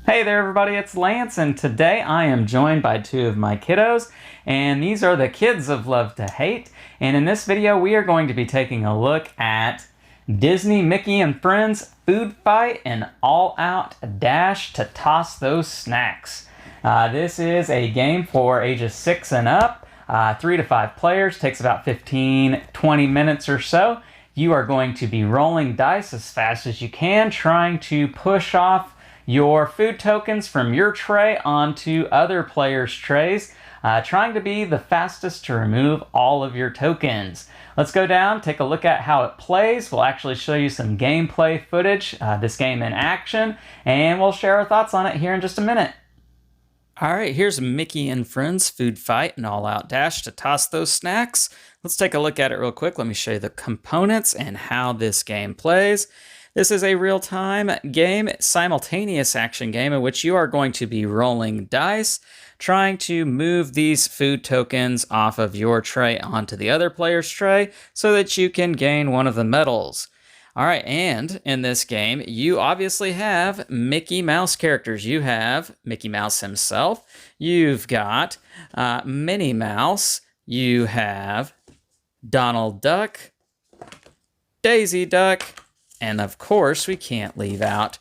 Hey there everybody, it's Lance, and today I am joined by two of my kiddos, and these are the Kids of Love to Hate. And in this video we are going to be taking a look at Disney Mickey and Friends Food Fight and All Out Dash to Toss Those Snacks. This is a game for ages 6 and up, 3 to 5 players, takes about 15-20 minutes or so. You are going to be rolling dice as fast as you can, trying to push off your food tokens from your tray onto other players' trays, trying to be the fastest to remove all of your tokens. Let's go down, take a look at how it plays. We'll actually show you some gameplay footage, this game in action, and we'll share our thoughts on it here in just a minute. All right, here's Mickey and Friends Food Fight and All Out Dash to Toss Those Snacks. Let's take a look at it real quick. Let me show you the components and how this game plays. This is a real-time game, simultaneous action game in which you are going to be rolling dice, trying to move these food tokens off of your tray onto the other player's tray so that you can gain one of the medals. All right, and in this game, you obviously have Mickey Mouse characters. You have Mickey Mouse himself. You've got Minnie Mouse. You have Donald Duck, Daisy Duck, and of course, we can't leave out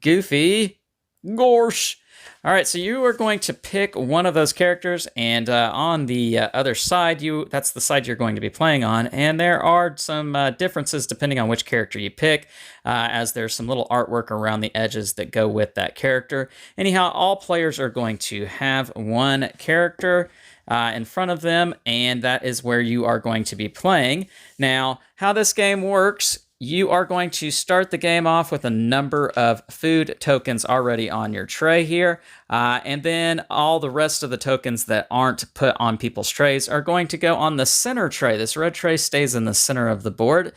Goofy. Gorsh. All right, so you are going to pick one of those characters, and on the other side, that's the side you're going to be playing on, and there are some differences depending on which character you pick, as there's some little artwork around the edges that go with that character. Anyhow, all players are going to have one character in front of them, and that is where you are going to be playing. Now, how this game works, you are going to start the game off with a number of food tokens already on your tray here, and then all the rest of the tokens that aren't put on people's trays are going to go on the center tray. This red tray stays in the center of the board,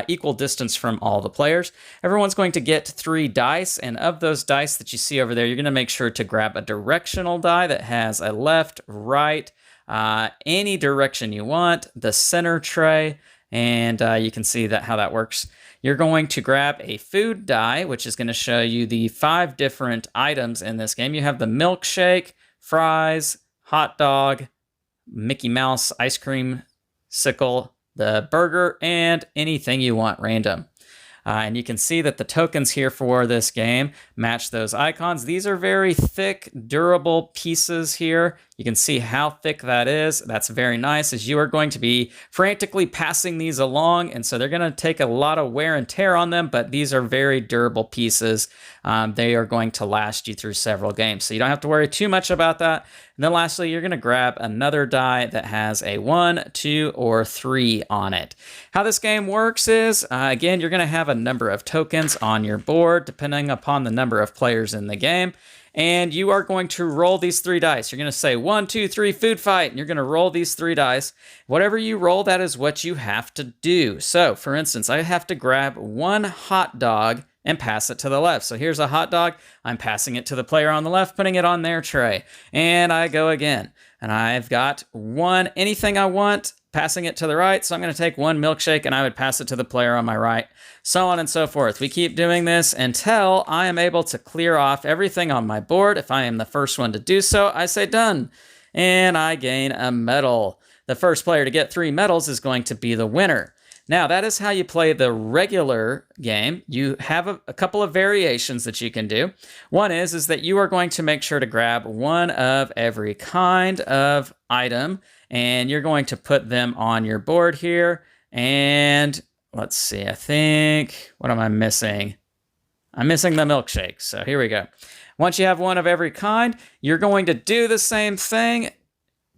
equal distance from all the players. Everyone's going to get 3 dice, and of those dice that you see over there, you're going to make sure to grab a directional die that has a left, right, any direction you want, the center tray, and you can see how that works. You're going to grab a food die, which is going to show you the 5 different items in this game. You have the milkshake, fries, hot dog, Mickey Mouse ice cream sickle, the burger, and anything you want random. And you can see that the tokens here for this game match those icons. These are very thick, durable pieces here. You can see how thick that is. That's very nice, as you are going to be frantically passing these along, and so they're going to take a lot of wear and tear on them, but these are very durable pieces. They are going to last you through several games, so you don't have to worry too much about that. And then lastly, you're going to grab another die that has a 1, 2, or 3 on it. How this game works is, again, you're going to have a number of tokens on your board, depending upon the number of players in the game. And you are going to roll these 3 dice. You're going to say 1, 2, 3, food fight, and you're going to roll these 3 dice. Whatever you roll, that is what you have to do. So, for instance, I have to grab 1 hot dog and pass it to the left. So here's a hot dog. I'm passing it to the player on the left, putting it on their tray. And I go again. And I've got anything I want, passing it to the right. So I'm going to take 1 milkshake and I would pass it to the player on my right, so on and so forth. We keep doing this until I am able to clear off everything on my board. If I am the first one to do so, I say done, and I gain a medal. The first player to get 3 medals is going to be the winner. Now, that is how you play the regular game. You have a couple of variations that you can do. One is that you are going to make sure to grab 1 of every kind of item, and you're going to put them on your board here. And let's see, what am I missing? I'm missing the milkshake, so here we go. Once you have 1 of every kind, you're going to do the same thing.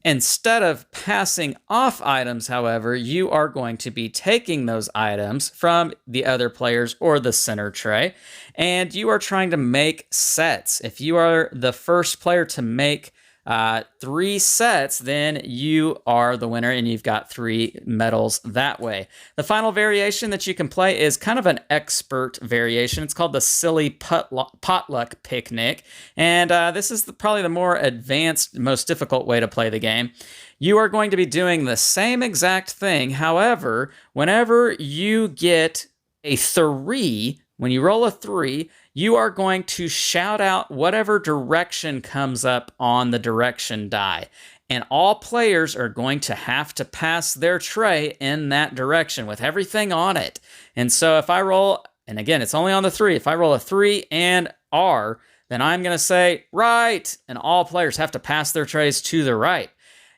Instead of passing off items, however, you are going to be taking those items from the other players or the center tray, and you are trying to make sets. If you are the first player to make 3 sets, then you are the winner and you've got 3 medals that way. The final variation that you can play is kind of an expert variation. It's called the Silly Potluck Picnic, and this is probably the more advanced, most difficult way to play the game. You are going to be doing the same exact thing. However, whenever you get a 3, when you roll a 3, you are going to shout out whatever direction comes up on the direction die. And all players are going to have to pass their tray in that direction with everything on it. And so if I roll, and again, it's only on the 3. If I roll a 3 and R, then I'm going to say right. And all players have to pass their trays to the right.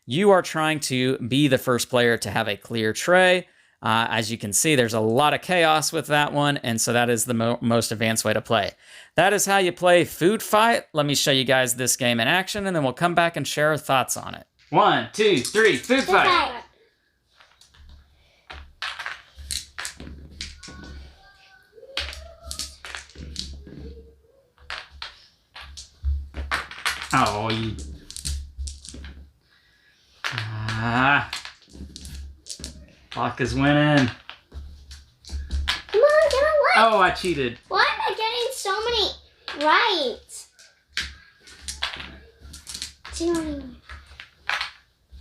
You are trying to be the first player to have a clear tray. As you can see, there's a lot of chaos with that one, and so that is the most advanced way to play. That is how you play Food Fight. Let me show you guys this game in action, and then we'll come back and share our thoughts on it. 1, 2, 3, Food Fight! Oh, you... Clock is winning. Come on, get away. Oh, I cheated. Why am I getting so many right?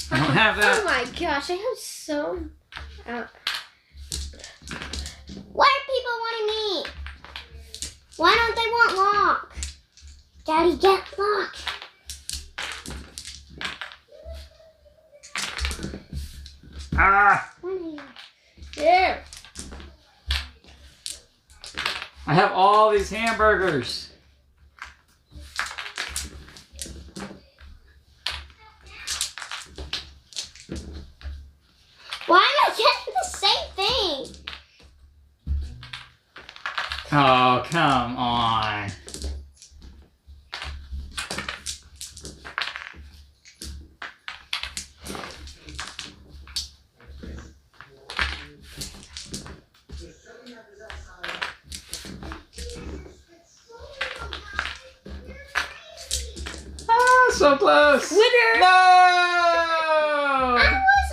I don't have that. Oh my gosh, I have so... Why are people wanting me? Why don't they want lock? Daddy, get lock. Yeah. I have all these hamburgers. Why am I getting the same thing? Oh, come on. So close. Winner. No! I was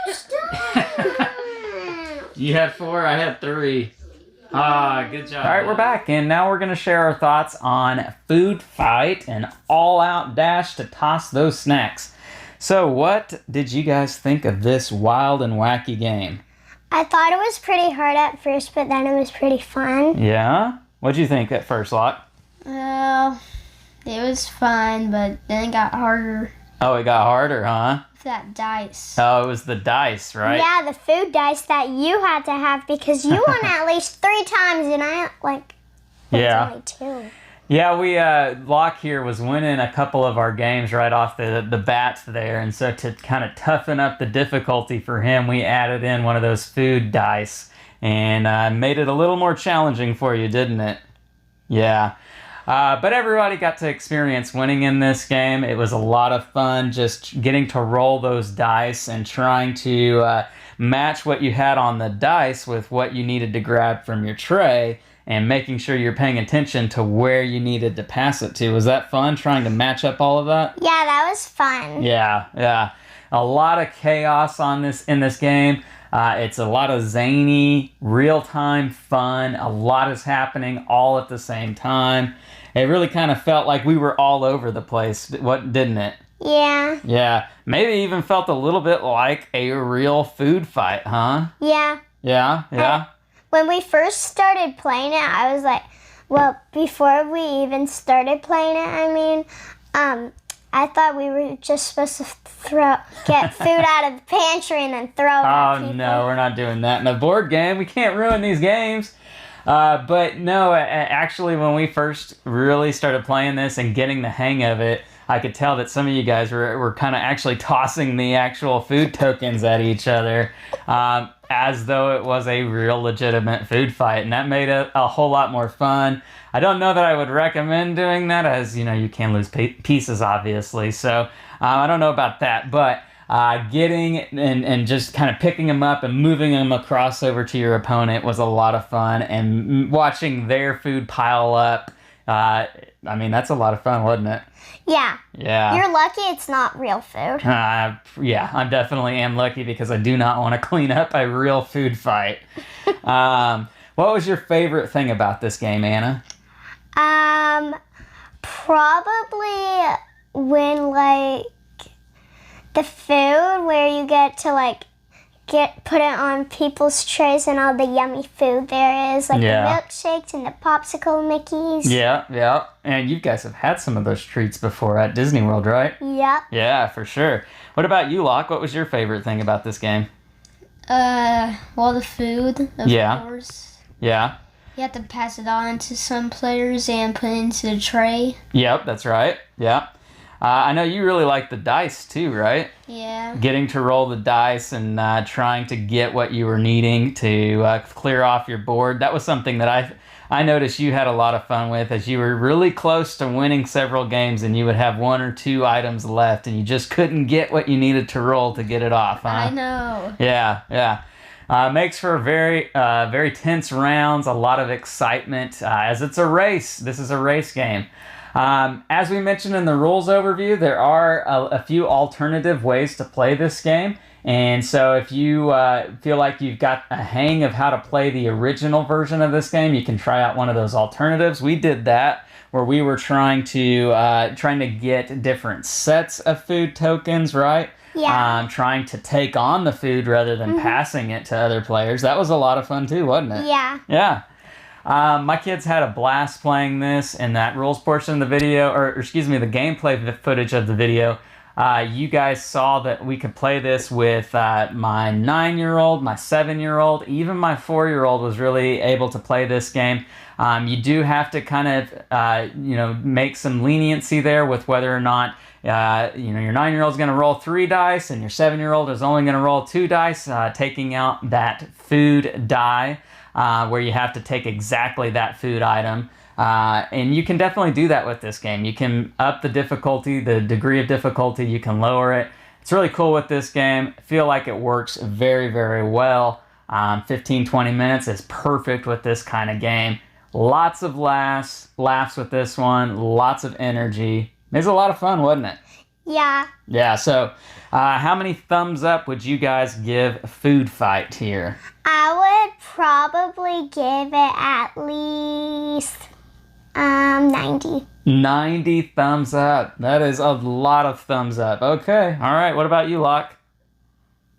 almost done. You had 4, I had 3. Good job. All right, we're back, and now we're going to share our thoughts on Food Fight, an all-out dash to toss those snacks. So what did you guys think of this wild and wacky game? I thought it was pretty hard at first, but then it was pretty fun. Yeah? What'd you think at first, Locke? It was fun, but then it got harder. Oh, it got harder, huh? With that dice. Oh, it was the dice, right? Yeah, the food dice that you had to have because you won at least 3 times, and I, yeah. only 2. Yeah, Locke here was winning a couple of our games right off the bat there, and so to kind of toughen up the difficulty for him, we added in one of those food dice, and made it a little more challenging for you, didn't it? Yeah. But everybody got to experience winning in this game. It was a lot of fun just getting to roll those dice and trying to match what you had on the dice with what you needed to grab from your tray and making sure you're paying attention to where you needed to pass it to. Was that fun, trying to match up all of that? Yeah, that was fun. Yeah. A lot of chaos in this game. It's a lot of zany, real-time fun. A lot is happening all at the same time. It really kind of felt like we were all over the place, didn't it? Yeah. Yeah. Maybe even felt a little bit like a real food fight, huh? Yeah. Yeah. When we first started playing it, I was like, well, before we even started playing it, I thought we were just supposed to get food out of the pantry and then throw it at people. Oh, no, we're not doing that in a board game. We can't ruin these games. But no, actually, when we first really started playing this and getting the hang of it, I could tell that some of you guys were kind of actually tossing the actual food tokens at each other as though it was a real legitimate food fight. And that made it a whole lot more fun. I don't know that I would recommend doing that, as you can lose pieces, obviously. So I don't know about that. But getting and just kind of picking them up and moving them across over to your opponent was a lot of fun. And watching their food pile up, that's a lot of fun, wasn't it? Yeah. Yeah. You're lucky it's not real food. Yeah, I definitely am lucky because I do not want to clean up a real food fight. What was your favorite thing about this game, Anna? Probably when, the food where you get to, put it on people's trays and all the yummy food there is, like Yeah. the milkshakes and the popsicle Mickeys. Yeah. And you guys have had some of those treats before at Disney World, right? Yep. Yeah, for sure. What about you, Locke? What was your favorite thing about this game? Well, the food, of Yeah. course. Yeah. You have to pass it on to some players and put it into the tray. Yep, that's right. Yeah. I know you really like the dice too, right? Yeah. Getting to roll the dice and trying to get what you were needing to clear off your board. That was something that I noticed you had a lot of fun with, as you were really close to winning several games and you would have 1 or 2 items left and you just couldn't get what you needed to roll to get it off, huh? I know. Yeah. Makes for very tense rounds, a lot of excitement, as it's a race. This is a race game. As we mentioned in the rules overview, there are a few alternative ways to play this game. And so if you feel like you've got a hang of how to play the original version of this game, you can try out one of those alternatives. We did that, where we were trying to get different sets of food tokens, right? Yeah. Trying to take on the food rather than passing it to other players. That was a lot of fun too, wasn't it? Yeah. Yeah. My kids had a blast playing this, in that rules portion of the video, or excuse me, the gameplay footage of the video. You guys saw that we could play this with my 9-year-old, my 7-year-old, even my 4-year-old was really able to play this game. You do have to kind of, make some leniency there with whether or not, your 9-year-old's going to roll 3 dice and your 7-year-old is only going to roll 2 dice, taking out that food die. Where you have to take exactly that food item. And you can definitely do that with this game. You can up the difficulty, the degree of difficulty, you can lower it. It's really cool with this game. I feel like it works very, very well. 15-20 minutes is perfect with this kind of game. Lots of laughs with this one, lots of energy. It was a lot of fun, wasn't it? Yeah. Yeah, so how many thumbs up would you guys give Food Fight here? I would probably give it at least 90. 90 thumbs up. That is a lot of thumbs up. Okay, all right. What about you, Locke?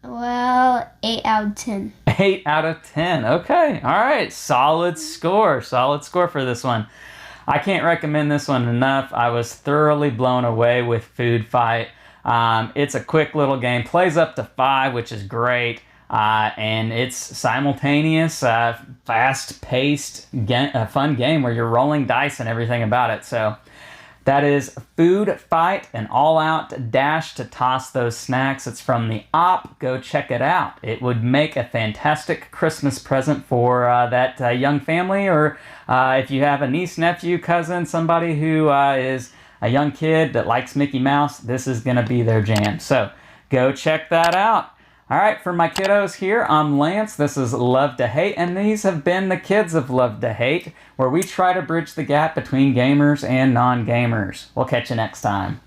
Well, 8 out of 10. 8 out of 10. Okay, all right. Solid score for this one. I can't recommend this one enough. I was thoroughly blown away with Food Fight. It's a quick little game. Plays up to 5, which is great. And it's simultaneous, fast-paced, fun game where you're rolling dice and everything about it. So that is Food Fight, an all-out dash to toss those snacks. It's from the Op. Go check it out. It would make a fantastic Christmas present for that young family, or if you have a niece, nephew, cousin, somebody who is a young kid that likes Mickey Mouse, this is going to be their jam. So go check that out. All right, for my kiddos here, I'm Lance. This is Love to Hate, and these have been the Kids of Love to Hate, where we try to bridge the gap between gamers and non-gamers. We'll catch you next time.